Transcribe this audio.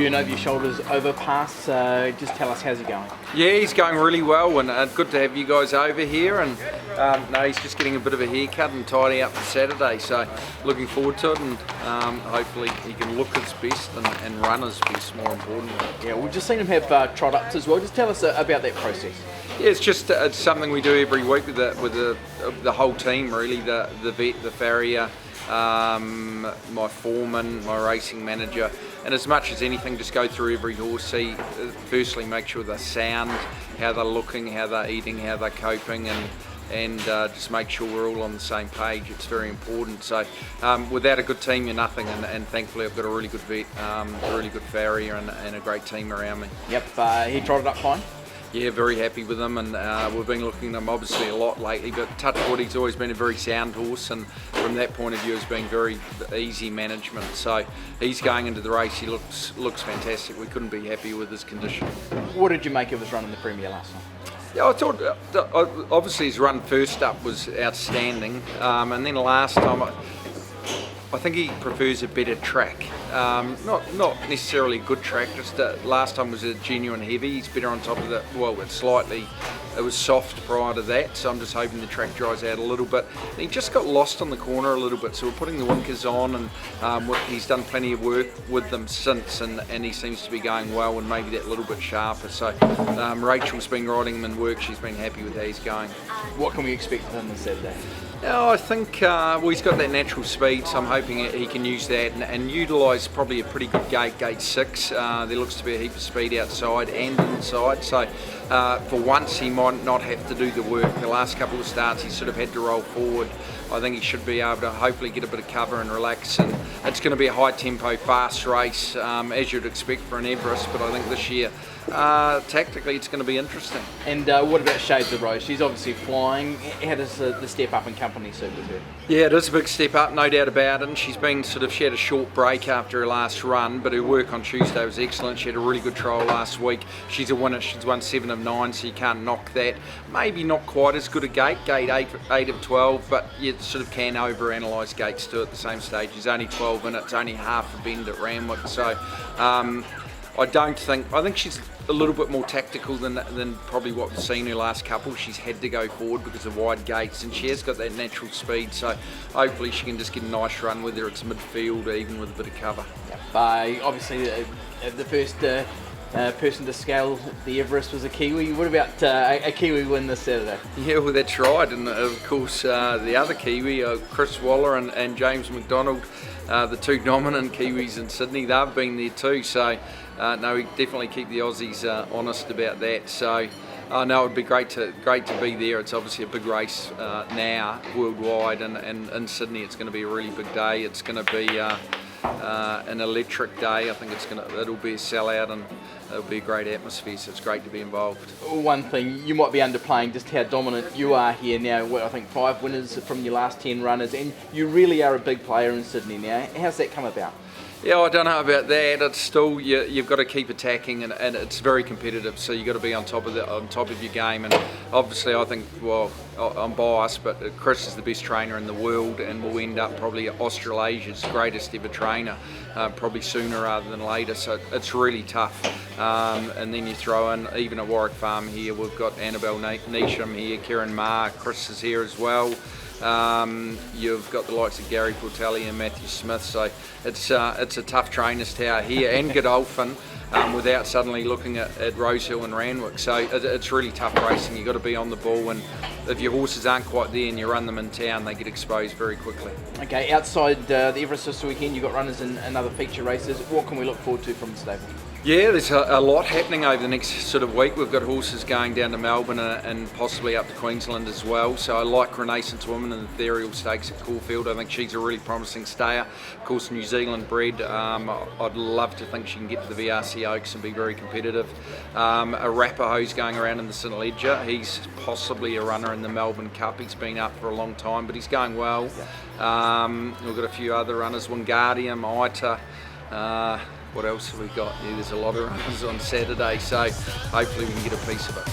Bjorn over your shoulders, Overpass. Just tell us, how's he going? Yeah, he's going really well, and good to have you guys over here. And no, he's just getting a bit of a haircut and tidy up for Saturday, so looking forward to it, and hopefully he can look his best and run his best, more importantly. Yeah, we've just seen him have trot ups as well. Just tell us about that process. Yeah, it's just it's something we do every week with the whole team, really. The vet, the farrier, my foreman, my racing manager, and as much as anything, just go through every horse, see, firstly make sure they're sound, how they're looking, how they're eating, how they're coping, and just make sure we're all on the same page. It's very important. So without a good team, you're nothing, and thankfully I've got a really good vet, a really good farrier, and a great team around me. Yep, he trotted up fine. Yeah, very happy with him, and we've been looking at him obviously a lot lately, but touch wood, he's always been a very sound horse, and from that point of view it's been very easy management. So he's going into the race, he looks fantastic. We couldn't be happier with his condition. What did you make of his run in the Premier last night? Yeah, I thought obviously his run first up was outstanding, and then last time I think he prefers a better track. Not necessarily a good track, just last time was a genuine heavy. He's better on top of that. Well, it was soft prior to that, so I'm just hoping the track dries out a little bit. And he just got lost on the corner a little bit, so we're putting the winkers on, and he's done plenty of work with them since, and he seems to be going well, and maybe that little bit sharper. So Rachel's been riding him in work, she's been happy with how he's going. What can we expect from him on Saturday? I think he's got that natural speed, so I'm hoping he can use that and utilise probably a pretty good gate 6. There looks to be a heap of speed outside and inside, so for once he might not have to do the work. The last couple of starts he sort of had to roll forward. I think he should be able to hopefully get a bit of cover and relax, and it's going to be a high tempo, fast race, as you'd expect for an Everest, but I think this year tactically it's going to be interesting. And what about Shades of Rose? She's obviously flying. How does the step up in company suit with her? Yeah, it is a big step up, no doubt about it. And she had a short break after her last run, but her work on Tuesday was excellent. She had a really good trial last week. She's a winner. She's won 7 of 9, so you can't knock that. Maybe not quite as good a gate 8 of 12, but you sort of can overanalyse gates too at the same stage. There's only 12 in it. It's only half a bend at Ramwick, so I think she's a little bit more tactical than probably what we've seen her last couple. She's had to go forward because of wide gates, and she has got that natural speed, so hopefully she can just get a nice run, whether it's midfield or even with a bit of cover. Obviously the first person to scale the Everest was a Kiwi. What about a Kiwi win this Saturday? Yeah, well, that's right, and of course the other Kiwi, Chris Waller and James McDonald, the two dominant Kiwis in Sydney, they've been there too, so no, we definitely keep the Aussies honest about that. So no, it would be great to be there. It's obviously a big race now worldwide, and in Sydney it's going to be a really big day. It's going to be an electric day. I think it'll be a sellout, and it'll be a great atmosphere, so it's great to be involved. One thing, you might be underplaying just how dominant you are here now. I think 5 winners from your last 10 runners, and you really are a big player in Sydney now. How's that come about? Yeah, I don't know about that. It's still you've got to keep attacking, and it's very competitive. So you've got to be on top of your game. And obviously, I think, well, I'm biased, but Chris is the best trainer in the world, and will end up probably Australasia's greatest ever trainer, probably sooner rather than later. So it's really tough. And then you throw in, even at Warwick Farm here, we've got Annabelle Neesham here, Kieran Maher, Chris is here as well. You've got the likes of Gary Portelli and Matthew Smith, so it's a tough trainers tower here, and Godolphin, without suddenly looking at Rosehill and Randwick. So it's really tough racing. You've got to be on the ball, and if your horses aren't quite there and you run them in town, they get exposed very quickly. Okay, outside the Everest this weekend, you've got runners in other feature races. What can we look forward to from the stable? Yeah, there's a lot happening over the next sort of week. We've got horses going down to Melbourne and possibly up to Queensland as well. So I like Renaissance Woman in the Ethereal Stakes at Caulfield. I think she's a really promising stayer. Of course, New Zealand bred. I'd love to think she can get to the VRC Oaks and be very competitive. Arapahoe's going around in the St Ledger. He's possibly a runner in the Melbourne Cup. He's been up for a long time, but he's going well. We've got a few other runners, Wingardium, Ita. What else have we got? Yeah, there's a lot of runners on Saturday, so hopefully we can get a piece of it.